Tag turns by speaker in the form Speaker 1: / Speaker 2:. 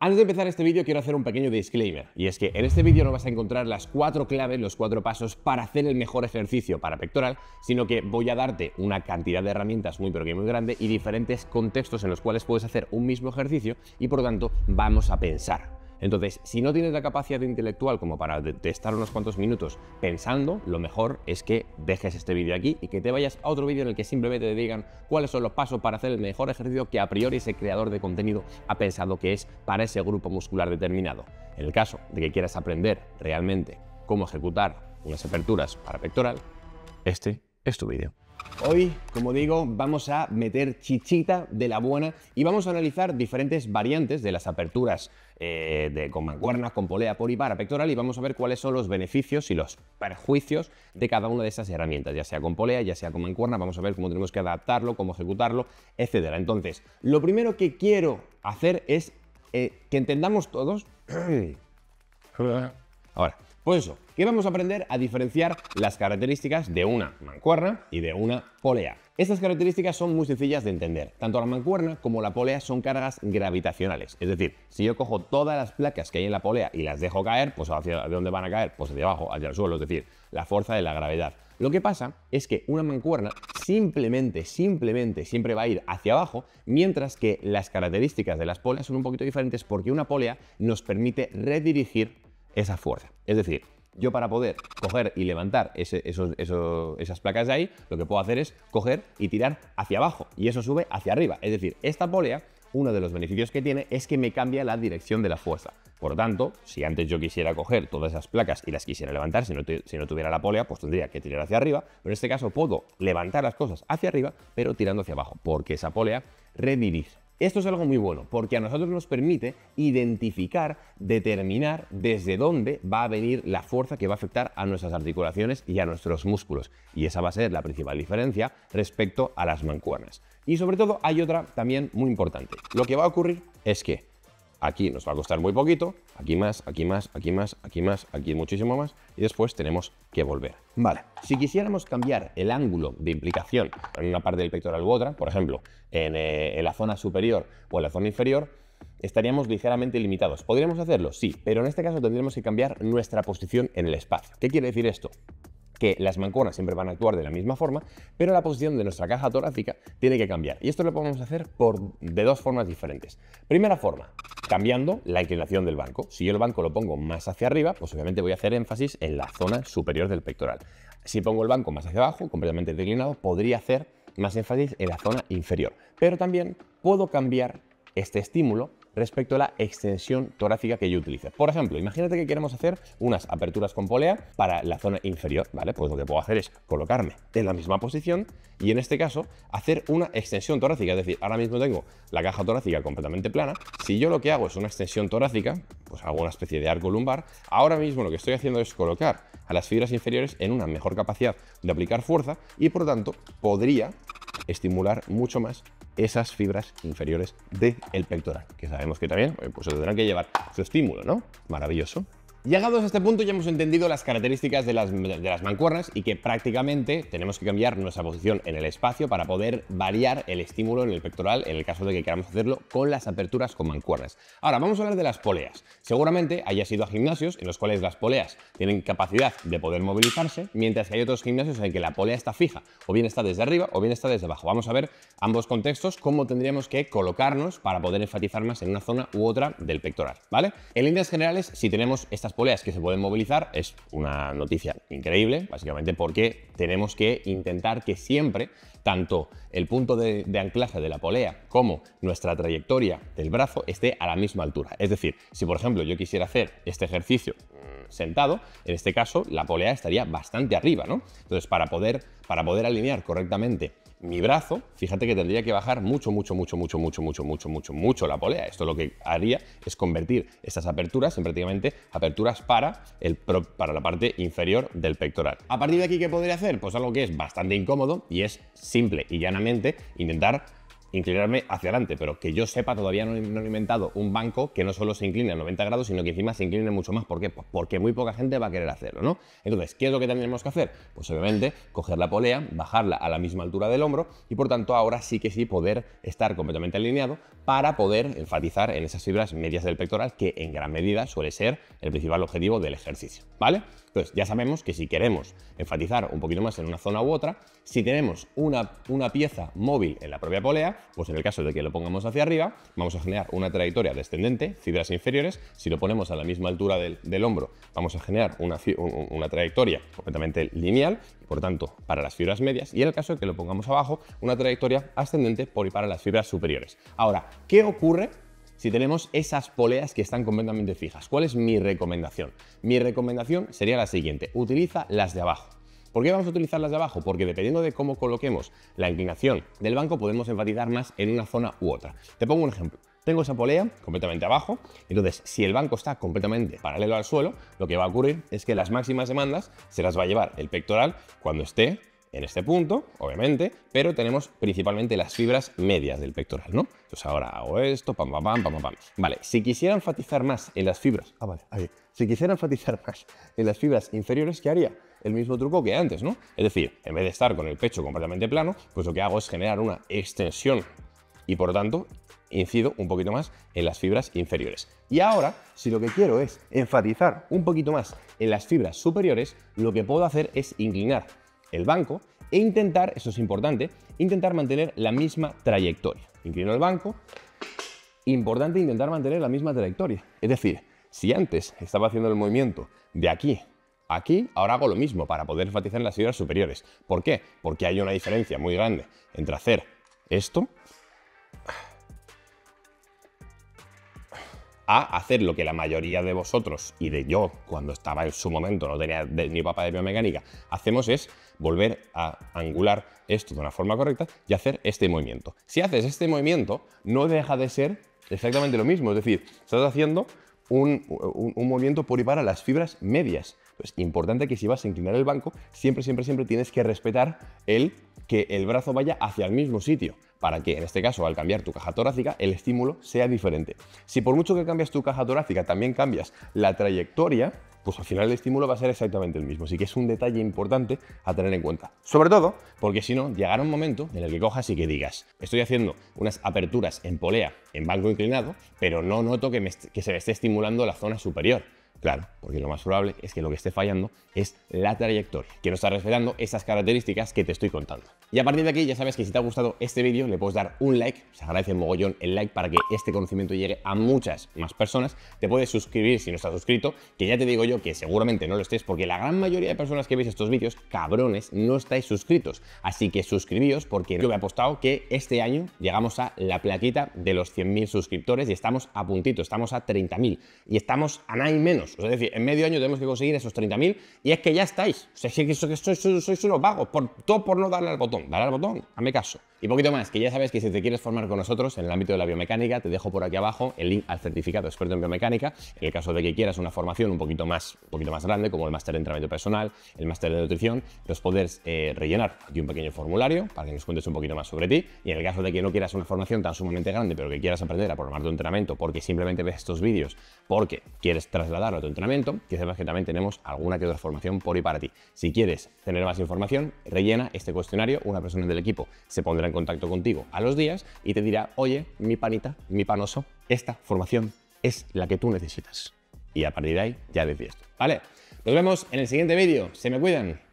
Speaker 1: Antes de empezar este vídeo quiero hacer un pequeño disclaimer, y es que en este vídeo no vas a encontrar las 4 claves, los 4 pasos para hacer el mejor ejercicio para pectoral, sino que voy a darte una cantidad de herramientas muy pero que muy grande y diferentes contextos en los cuales puedes hacer un mismo ejercicio y por lo tanto vamos a pensar. Entonces, si no tienes la capacidad intelectual como para estar unos cuantos minutos pensando, lo mejor es que dejes este vídeo aquí y que te vayas a otro vídeo en el que simplemente te digan cuáles son los pasos para hacer el mejor ejercicio que a priori ese creador de contenido ha pensado que es para ese grupo muscular determinado. En el caso de que quieras aprender realmente cómo ejecutar unas aperturas para pectoral, este es tu vídeo. Hoy, como digo, vamos a meter chichita de la buena y vamos a analizar diferentes variantes de las aperturas con mancuernas, con polea, por y para pectoral, y vamos a ver cuáles son los beneficios y los perjuicios de cada una de esas herramientas, ya sea con polea, ya sea con mancuerna. Vamos a ver cómo tenemos que adaptarlo, cómo ejecutarlo, etcétera. Entonces, lo primero que quiero hacer es que entendamos todos... Ahora, pues eso, que vamos a aprender a diferenciar las características de una mancuerna y de una polea. Estas características son muy sencillas de entender. Tanto la mancuerna como la polea son cargas gravitacionales. Es decir, si yo cojo todas las placas que hay en la polea y las dejo caer, pues ¿hacia dónde van a caer? Pues hacia abajo, hacia el suelo, es decir, la fuerza de la gravedad. Lo que pasa es que una mancuerna simplemente siempre va a ir hacia abajo, mientras que las características de las poleas son un poquito diferentes porque una polea nos permite redirigir esa fuerza. Es decir, yo para poder coger y levantar esas placas de ahí, lo que puedo hacer es coger y tirar hacia abajo y eso sube hacia arriba. Es decir, esta polea, uno de los beneficios que tiene es que me cambia la dirección de la fuerza. Por lo tanto, si antes yo quisiera coger todas esas placas y las quisiera levantar, si no tuviera la polea, pues tendría que tirar hacia arriba, pero en este caso puedo levantar las cosas hacia arriba, pero tirando hacia abajo, porque esa polea redirige. Esto es algo muy bueno, porque a nosotros nos permite identificar, determinar desde dónde va a venir la fuerza que va a afectar a nuestras articulaciones y a nuestros músculos. Y esa va a ser la principal diferencia respecto a las mancuernas. Y sobre todo hay otra también muy importante. Lo que va a ocurrir es que aquí nos va a costar muy poquito, aquí más, aquí más, aquí más, aquí más, aquí muchísimo más, y después tenemos que volver. Vale, si quisiéramos cambiar el ángulo de implicación en una parte del pectoral u otra, por ejemplo, en la zona superior o en la zona inferior, estaríamos ligeramente limitados. ¿Podríamos hacerlo? Sí, pero en este caso tendríamos que cambiar nuestra posición en el espacio. ¿Qué quiere decir esto? Que las mancuernas siempre van a actuar de la misma forma, pero la posición de nuestra caja torácica tiene que cambiar. Y esto lo podemos hacer de dos formas diferentes. Primera forma, cambiando la inclinación del banco. Si yo el banco lo pongo más hacia arriba, pues obviamente voy a hacer énfasis en la zona superior del pectoral. Si pongo el banco más hacia abajo, completamente declinado, podría hacer más énfasis en la zona inferior. Pero también puedo cambiar este estímulo respecto a la extensión torácica que yo utilice. Por ejemplo, imagínate que queremos hacer unas aperturas con polea para la zona inferior, ¿vale? Pues lo que puedo hacer es colocarme en la misma posición y en este caso hacer una extensión torácica. Es decir, ahora mismo tengo la caja torácica completamente plana. Si yo lo que hago es una extensión torácica, pues hago una especie de arco lumbar, ahora mismo lo que estoy haciendo es colocar a las fibras inferiores en una mejor capacidad de aplicar fuerza y por lo tanto podría estimular mucho más esas fibras inferiores del pectoral, que sabemos que también pues tendrán que llevar su estímulo, ¿no? Maravilloso. Llegados a este punto ya hemos entendido las características de las mancuernas y que prácticamente tenemos que cambiar nuestra posición en el espacio para poder variar el estímulo en el pectoral en el caso de que queramos hacerlo con las aperturas con mancuernas. Ahora vamos a hablar de las poleas. Seguramente hayas ido a gimnasios en los cuales las poleas tienen capacidad de poder movilizarse, mientras que hay otros gimnasios en que la polea está fija, o bien está desde arriba o bien está desde abajo. Vamos a ver ambos contextos, cómo tendríamos que colocarnos para poder enfatizar más en una zona u otra del pectoral, ¿vale? En líneas generales, si tenemos estas poleas que se pueden movilizar, es una noticia increíble, básicamente porque tenemos que intentar que siempre tanto el punto de anclaje de la polea como nuestra trayectoria del brazo esté a la misma altura. Es decir, si por ejemplo yo quisiera hacer este ejercicio sentado, en este caso la polea estaría bastante arriba, ¿no? Entonces para poder alinear correctamente mi brazo, fíjate que tendría que bajar mucho la polea. Esto lo que haría es convertir estas aperturas en prácticamente aperturas para la parte inferior del pectoral. A partir de aquí, ¿qué podría hacer? Pues algo que es bastante incómodo y es simple y llanamente intentar inclinarme hacia adelante, pero que yo sepa todavía no he inventado un banco que no solo se incline a 90 grados, sino que encima se incline mucho más. ¿Por qué? Pues porque muy poca gente va a querer hacerlo, ¿no? Entonces, ¿qué es lo que tendremos que hacer? Pues obviamente coger la polea, bajarla a la misma altura del hombro y por tanto ahora sí que sí poder estar completamente alineado para poder enfatizar en esas fibras medias del pectoral, que en gran medida suele ser el principal objetivo del ejercicio, ¿vale? Entonces, ya sabemos que si queremos enfatizar un poquito más en una zona u otra, si tenemos una pieza móvil en la propia polea, pues en el caso de que lo pongamos hacia arriba, vamos a generar una trayectoria descendente, fibras inferiores. Si lo ponemos a la misma altura del hombro, vamos a generar una trayectoria completamente lineal, y por tanto, para las fibras medias. Y en el caso de que lo pongamos abajo, una trayectoria ascendente por y para las fibras superiores. Ahora, ¿qué ocurre si tenemos esas poleas que están completamente fijas? ¿Cuál es mi recomendación? Mi recomendación sería la siguiente: utiliza las de abajo. ¿Por qué vamos a utilizar las de abajo? Porque dependiendo de cómo coloquemos la inclinación del banco, podemos enfatizar más en una zona u otra. Te pongo un ejemplo. Tengo esa polea completamente abajo, entonces si el banco está completamente paralelo al suelo, lo que va a ocurrir es que las máximas demandas se las va a llevar el pectoral cuando esté en este punto, obviamente, pero tenemos principalmente las fibras medias del pectoral, ¿no? Entonces ahora hago esto, pam, pam, pam, pam, pam, pam. Vale, si quisiera enfatizar más en las fibras, vale, ahí. Si quisiera enfatizar más en las fibras inferiores, ¿qué haría? El mismo truco que antes, ¿no? Es decir, en vez de estar con el pecho completamente plano, pues lo que hago es generar una extensión y por lo tanto incido un poquito más en las fibras inferiores. Y ahora, si lo que quiero es enfatizar un poquito más en las fibras superiores, lo que puedo hacer es inclinar el banco e intentar, eso es importante, intentar mantener la misma trayectoria. Inclino el banco, importante intentar mantener la misma trayectoria. Es decir, si antes estaba haciendo el movimiento de aquí a aquí, ahora hago lo mismo para poder enfatizar en las fibras superiores. ¿Por qué? Porque hay una diferencia muy grande entre hacer esto a hacer lo que la mayoría de vosotros y de yo, cuando estaba en su momento, no tenía ni papa de biomecánica, hacemos es volver a angular esto de una forma correcta y hacer este movimiento. Si haces este movimiento, no deja de ser exactamente lo mismo, es decir, estás haciendo un movimiento por y para las fibras medias. Entonces, importante que si vas a inclinar el banco, siempre tienes que respetar que el brazo vaya hacia el mismo sitio, para que, en este caso, al cambiar tu caja torácica, el estímulo sea diferente. Si por mucho que cambies tu caja torácica, también cambias la trayectoria, pues al final el estímulo va a ser exactamente el mismo. Así que es un detalle importante a tener en cuenta. Sobre todo, porque si no, llegará un momento en el que cojas y que digas: estoy haciendo unas aperturas en polea, en banco inclinado, pero no noto que se me esté estimulando la zona superior. Claro, porque lo más probable es que lo que esté fallando es la trayectoria, que no está respetando esas características que te estoy contando. Y a partir de aquí ya sabes que si te ha gustado este vídeo le puedes dar un like, se agradece un mogollón el like para que este conocimiento llegue a muchas más personas. Te puedes suscribir si no estás suscrito, que ya te digo yo que seguramente no lo estés, porque la gran mayoría de personas que veis estos vídeos, cabrones, no estáis suscritos. Así que suscribíos, porque yo me he apostado que este año llegamos a la plaquita de los 100.000 suscriptores y estamos a puntito, estamos a 30.000 y estamos a nada y menos. Es decir, en medio año tenemos que conseguir esos 30.000 y es que ya estáis. O sea, si es que sois unos vagos, todo por no darle al botón. Dale al botón, hazme caso. Y poquito más, que ya sabes que si te quieres formar con nosotros en el ámbito de la biomecánica, te dejo por aquí abajo el link al certificado experto en biomecánica, en el caso de que quieras una formación un poquito más grande, como el máster de entrenamiento personal, el máster de nutrición, los puedes rellenar aquí un pequeño formulario para que nos cuentes un poquito más sobre ti. Y en el caso de que no quieras una formación tan sumamente grande, pero que quieras aprender a programar tu entrenamiento porque simplemente ves estos vídeos porque quieres trasladarlo a tu entrenamiento, que sepas que también tenemos alguna que otra formación por y para ti. Si quieres tener más información, rellena este cuestionario, una persona del equipo se pondrá en contacto contigo a los días y te dirá: oye, mi panita, mi panoso, esta formación es la que tú necesitas. Y a partir de ahí ya decides tú, ¿vale? Nos vemos en el siguiente vídeo. Se me cuidan.